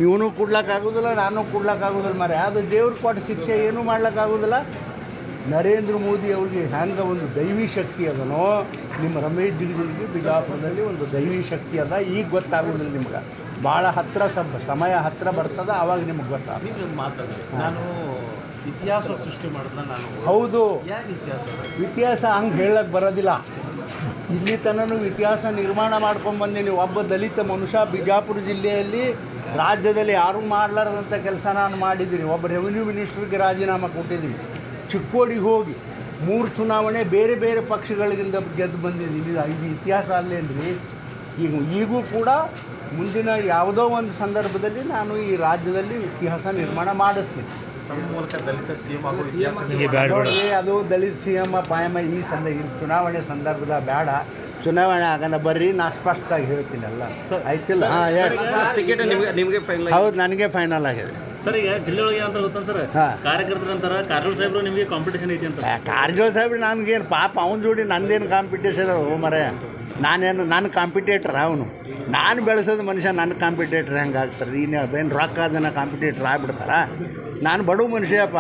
ಇವನು ಕೊಡ್ಲಿಕ್ಕಾಗೋದಿಲ್ಲ, ನಾನು ಕೊಡ್ಲಿಕ್ಕಾಗೋದಿಲ್ಲ ಮರೆ. ಅದು ದೇವ್ರು ಕೊಟ್ಟ ಶಿಕ್ಷೆ ಏನೂ ಮಾಡ್ಲಿಕ್ಕಾಗೋದಿಲ್ಲ. ನರೇಂದ್ರ ಮೋದಿ ಅವ್ರಿಗೆ ಹೆಂಗೆ ಒಂದು ದೈವಿ ಶಕ್ತಿ ಅದನೋ, ನಿಮ್ಮ ರಮೇಶ್ ಜಿಗಜಿಣಗಿ ಬಿಜಾಪುರದಲ್ಲಿ ಒಂದು ದೈವಿ ಶಕ್ತಿ ಅದ. ಈಗ ಗೊತ್ತಾಗೋದಿಲ್ಲ ನಿಮ್ಗೆ, ಭಾಳ ಹತ್ತಿರ ಸಮಯ ಹತ್ತಿರ ಬರ್ತದೆ, ಆವಾಗ ನಿಮ್ಗೆ ಗೊತ್ತಾಗ ಮಾತಾಡಿದೆ. ನಾನು ಇತಿಹಾಸ ಸೃಷ್ಟಿ ಮಾಡಿದ್ನ ನಾನು. ಹೌದು, ಯಾಕೆ ಇತಿಹಾಸ ಹಂಗೆ ಹೇಳಕ್ಕೆ ಬರೋದಿಲ್ಲ. ಇಲ್ಲಿ ತನೂ ಇತಿಹಾಸ ನಿರ್ಮಾಣ ಮಾಡ್ಕೊಂಡ್ಬಂದೀನಿ. ಒಬ್ಬ ದಲಿತ ಮನುಷ್ಯ ಬಿಜಾಪುರ ಜಿಲ್ಲೆಯಲ್ಲಿ ರಾಜ್ಯದಲ್ಲಿ ಯಾರೂ ಮಾಡಲಾರದಂಥ ಕೆಲಸ ನಾನು ಮಾಡಿದ್ದೀನಿ. ಒಬ್ಬ ರೆವಿನ್ಯೂ ಮಿನಿಸ್ಟ್ರಿಗೆ ರಾಜೀನಾಮೆ ಕೊಟ್ಟಿದ್ದೀನಿ. ಚಿಕ್ಕೋಡಿಗೆ ಹೋಗಿ 3 ಚುನಾವಣೆ ಬೇರೆ ಬೇರೆ ಪಕ್ಷಗಳಿಗಿಂದ ಗೆದ್ದು ಬಂದಿದ್ದೀನಿ. ಇದು ಇತಿಹಾಸ ಅಲ್ಲೇನ್ರಿ. ಈಗೂ ಕೂಡ ಮುಂದಿನ ಯಾವುದೋ ಒಂದು ಸಂದರ್ಭದಲ್ಲಿ ನಾನು ಈ ರಾಜ್ಯದಲ್ಲಿ ಇತಿಹಾಸ ನಿರ್ಮಾಣ ಮಾಡಿಸ್ತೀನಿ. ತಮ್ಮ ಮೂಲಕ ದಲಿತ ಸಿ ಎಂ ಆಗೋ ಇತಿಹಾಸ ನೋಡ್ರಿ, ಅದು ದಲಿತ ಸಿ ಎಮ್ ಪಾಯಮ ಈ ಚುನಾವಣೆ ಸಂದರ್ಭದ ಬೇಡ. ಚುನಾವಣೆ ಆಗಲ್ಲ ಬರ್ರಿ, ನಾ ಸ್ಪಷ್ಟವಾಗಿ ಹೇಳ್ತೀನಿ ಎಲ್ಲ. ಆಯ್ತಿಲ್ಲ? ಹಾಂ, ಹೇಳಿ. ಟಿಕೆಟ್ ನಿಮಗೆ ಫೈನಲ್? ಹೌದು, ನನಗೆ ಫೈನಲ್ ಆಗಿದೆ ಸರ್. ಈಗ ಜಿಲ್ಲೆಯೊಳಗೆ ಅಂತ ಗೊತ್ತಾನ ಸರ್, ಕಾರ್ಯಕರ್ತರ ನಂತರ ಕಾರಜೋಳ ಸಾಹೇಬ್ರು ನಿಮಗೆ ಕಾಂಪಿಟೇಷನ್ ಐತಿ ಅಂತ. ಕಾರಜೋಳ ಸಾಹೇಬ್ರು ನನಗೇನು ಪಾಪ, ಅವನ ಜೋಡಿ ನಂದೇನು ಕಾಂಪಿಟೇಷನ್ ಅದು ಮರೆ. ನನ್ನ ಕಾಂಪಿಟೇಟ್ರ್ ಅವನು. ನಾನು ಬೆಳೆಸೋದು ಮನುಷ್ಯ ನನ್ನ ಕಾಂಪಿಟೇಟ್ರ್ ಹೆಂಗೆ ಆಗ್ತಾರೆ? ಏನು ರೊಕ್ಕ ಅದನ್ನು ಕಾಂಪಿಟೇಟ್ರ್ ಆಗ್ಬಿಡ್ತಾರ? ನಾನು ಬಡವ ಮನುಷ್ಯಪ್ಪ.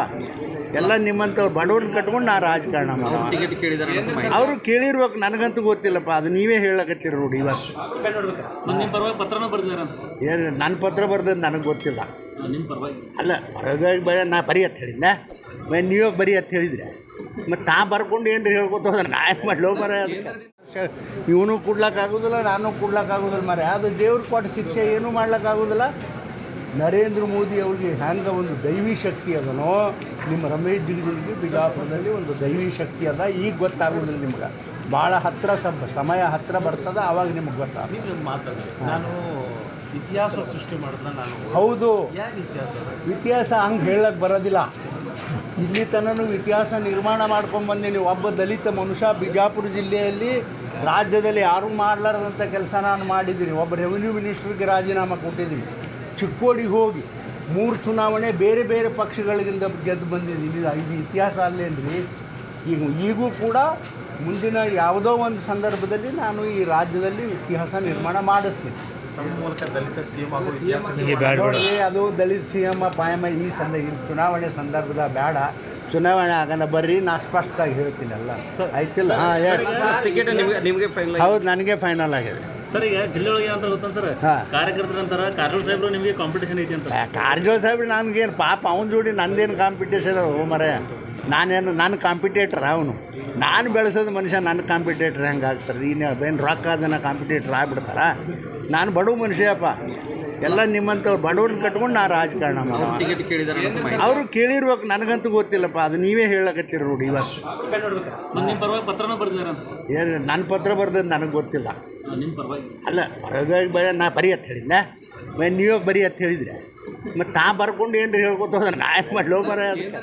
ಎಲ್ಲ ನಿಮ್ಮಂಥವ್ರು ಬಡವ್ರನ್ನ ಕಟ್ಕೊಂಡು ನಾ ರಾಜಕಾರಣ ಮಾಡೋ. ಟಿಕೆಟ್ ಕೇಳಿದಾರೆ ಅವರು ಕೇಳಿರ್ಬೇಕು, ನನಗಂತೂ ಗೊತ್ತಿಲ್ಲಪ್ಪ. ಅದು ನೀವೇ ಹೇಳಕತ್ತೀರಿ ನೋಡಿ ಇವತ್ತು. ನಿಮ್ಮ ಪರವಾಗಿ ಪತ್ರನೂ ಬರ್ದಿದ್ದಾರೆ ಅಂತ. ಏನು ನನ್ನ ಪತ್ರ ಬರ್ದದ್ದು ನನಗೆ ಗೊತ್ತಿಲ್ಲ. ನಿಮ್ಮ ಪರವಾಗಿ ಅಲ್ಲ, ಬರೋದಾಗ ನಾ ಬರೀ ಅಂತ ಹೇಳಿದ್ದೆ, ನೀವೇ ಬರೀ ಅಂತ ಹೇಳಿದ್ರೆ ಮತ್ತು ತಾ ಬರ್ಕೊಂಡು ಏನು ರೀ ಹೇಳ್ಕೊತ ಹೋದ್ರೆ ನಾ ಏನು ಮಾಡಲೋ ಮರೆ. ಇವನು ಕೊಡ್ಲಿಕ್ಕಾಗೋದಿಲ್ಲ, ನಾನು ಕೊಡ್ಲಿಕ್ಕಾಗೋದಿಲ್ಲ ಮರೆ. ಅದು ದೇವ್ರು ಕೊಟ್ಟ ಶಿಕ್ಷೆ ಏನೂ ಮಾಡ್ಲಿಕ್ಕಾಗೋದಿಲ್ಲ. ನರೇಂದ್ರ ಮೋದಿ ಅವ್ರಿಗೆ ಹೆಂಗೆ ಒಂದು ದೈವಿ ಶಕ್ತಿ ಅದನೋ, ನಿಮ್ಮ ರಮೇಶ್ ಜಿಗಜಿಣಗಿ ಬಿಜಾಪುರದಲ್ಲಿ ಒಂದು ದೈವಿ ಶಕ್ತಿ ಅದ. ಈಗ ಗೊತ್ತಾಗೋದಿಲ್ಲ ನಿಮ್ಗೆ, ಭಾಳ ಹತ್ತಿರ ಸಮಯ ಹತ್ತಿರ ಬರ್ತದೆ, ಆವಾಗ ನಿಮ್ಗೆ ಗೊತ್ತಾಗ ಮಾತಾಡಿದೆ. ನಾನು ಇತಿಹಾಸ ಸೃಷ್ಟಿ ಮಾಡಿದ್ನ ನಾನು. ಹೌದು, ಯಾಕೆ ಇತಿಹಾಸ ಹಂಗೆ ಹೇಳಕ್ಕೆ ಬರೋದಿಲ್ಲ. ಇಲ್ಲಿ ತನೂ ಇತಿಹಾಸ ನಿರ್ಮಾಣ ಮಾಡ್ಕೊಂಡ್ಬಂದೀನಿ. ಒಬ್ಬ ದಲಿತ ಮನುಷ್ಯ ಬಿಜಾಪುರ ಜಿಲ್ಲೆಯಲ್ಲಿ ರಾಜ್ಯದಲ್ಲಿ ಯಾರೂ ಮಾಡಲಾರದಂಥ ಕೆಲಸ ನಾನು ಮಾಡಿದ್ದೀನಿ. ಒಬ್ಬ ರೆವಿನ್ಯೂ ಮಿನಿಸ್ಟ್ರಿಗೆ ರಾಜೀನಾಮೆ ಕೊಟ್ಟಿದ್ದೀನಿ. ಚಿಕ್ಕೋಡಿಗೆ ಹೋಗಿ 3 ಚುನಾವಣೆ ಬೇರೆ ಬೇರೆ ಪಕ್ಷಗಳಿಗಿಂದ ಗೆದ್ದು ಬಂದಿದ್ದೀನಿ. ಇದು ಇತಿಹಾಸ ಅಲ್ಲೇನ್ರಿ. ಈಗೂ ಕೂಡ ಮುಂದಿನ ಯಾವುದೋ ಒಂದು ಸಂದರ್ಭದಲ್ಲಿ ನಾನು ಈ ರಾಜ್ಯದಲ್ಲಿ ಇತಿಹಾಸ ನಿರ್ಮಾಣ ಮಾಡಿಸ್ತೀನಿ. ತಮ್ಮ ಮೂಲಕ ದಲಿತ ಸಿ ಎಂ ಆಗೋ ಇತಿಹಾಸ ನೋಡ್ರಿ, ಅದು ದಲಿತ ಸಿ ಎಮ್ ಪಾಯಮ ಈ ಚುನಾವಣೆ ಸಂದರ್ಭದ ಬೇಡ. ಚುನಾವಣೆ ಆಗಲ್ಲ ಬರ್ರಿ, ನಾ ಸ್ಪಷ್ಟವಾಗಿ ಹೇಳ್ತೀನಿ ಎಲ್ಲ. ಆಯ್ತಿಲ್ಲ? ಹಾಂ, ಹೇಳಿ. ಟಿಕೆಟ್ ನಿಮಗೆ ಫೈನಲ್? ಹೌದು, ನನಗೆ ಫೈನಲ್ ಆಗಿದೆ. ಸರ್. ಈಗ ಜಿಲ್ಲೆಯೊಳಗೆ ಅಂತ ಗೊತ್ತಾನ ಸರ್, ಕಾರ್ಯಕರ್ತರ ನಂತರ ಕಾರಜೋಳ ಸಾಹೇಬ್ರು ನಿಮಗೆ ಕಾಂಪಿಟೇಷನ್ ಐತಿ ಅಂತ. ಕಾರಜೋಳ ಸಾಹೇಬ್ರು ನನಗೇನು ಪಾಪ, ಅವನ ಜೋಡಿ ನಂದೇನು ಕಾಂಪಿಟೇಷನ್ ಅದು ಮರೆ. ನನ್ನ ಕಾಂಪಿಟೇಟ್ರ್ ಅವನು. ನಾನು ಬೆಳೆಸೋದು ಮನುಷ್ಯ ನನ್ನ ಕಾಂಪಿಟೇಟ್ರ್ ಹೆಂಗೆ ಆಗ್ತಾರೆ? ಏನು ರೊಕ್ಕ ಅದನ್ನು ಕಾಂಪಿಟೇಟ್ರ್ ಆಗ್ಬಿಡ್ತಾರ? ನಾನು ಬಡವ ಮನುಷ್ಯಪ್ಪ. ಎಲ್ಲ ನಿಮ್ಮಂಥವ್ರು ಬಡವ್ರನ್ನ ಕಟ್ಕೊಂಡು ನಾ ರಾಜಕಾರಣ ಮಾಡೋ. ಟಿಕೆಟ್ ಕೇಳಿದಾರೆ ಅವರು ಕೇಳಿರ್ಬೇಕು, ನನಗಂತೂ ಗೊತ್ತಿಲ್ಲಪ್ಪ. ಅದು ನೀವೇ ಹೇಳಕತ್ತೀರಿ ನೋಡಿ ಇವತ್ತು. ನಿಮ್ಮ ಪರವಾಗಿ ಪತ್ರನೂ ಬರ್ದಿದ್ದಾರೆ ಅಂತ. ಏನು ನನ್ನ ಪತ್ರ ಬರ್ದದ್ದು ನನಗೆ ಗೊತ್ತಿಲ್ಲ. ನಿಮ್ಮ ಪರವಾಗಿ ಅಲ್ಲ, ಬರೋದಾಗ ನಾ ಬರೀ ಅಂತ ಹೇಳಿದ್ದೆ, ನೀವೇ ಬರೀ ಅಂತ ಹೇಳಿದ್ರೆ ಮತ್ತು ತಾ ಬರ್ಕೊಂಡು ಏನು ರೀ ಹೇಳ್ಕೊತ ಹೋದ್ರೆ ನಾ ಏನು ಮಾಡಲೋ ಮರೆ. ಅದಕ್ಕೆ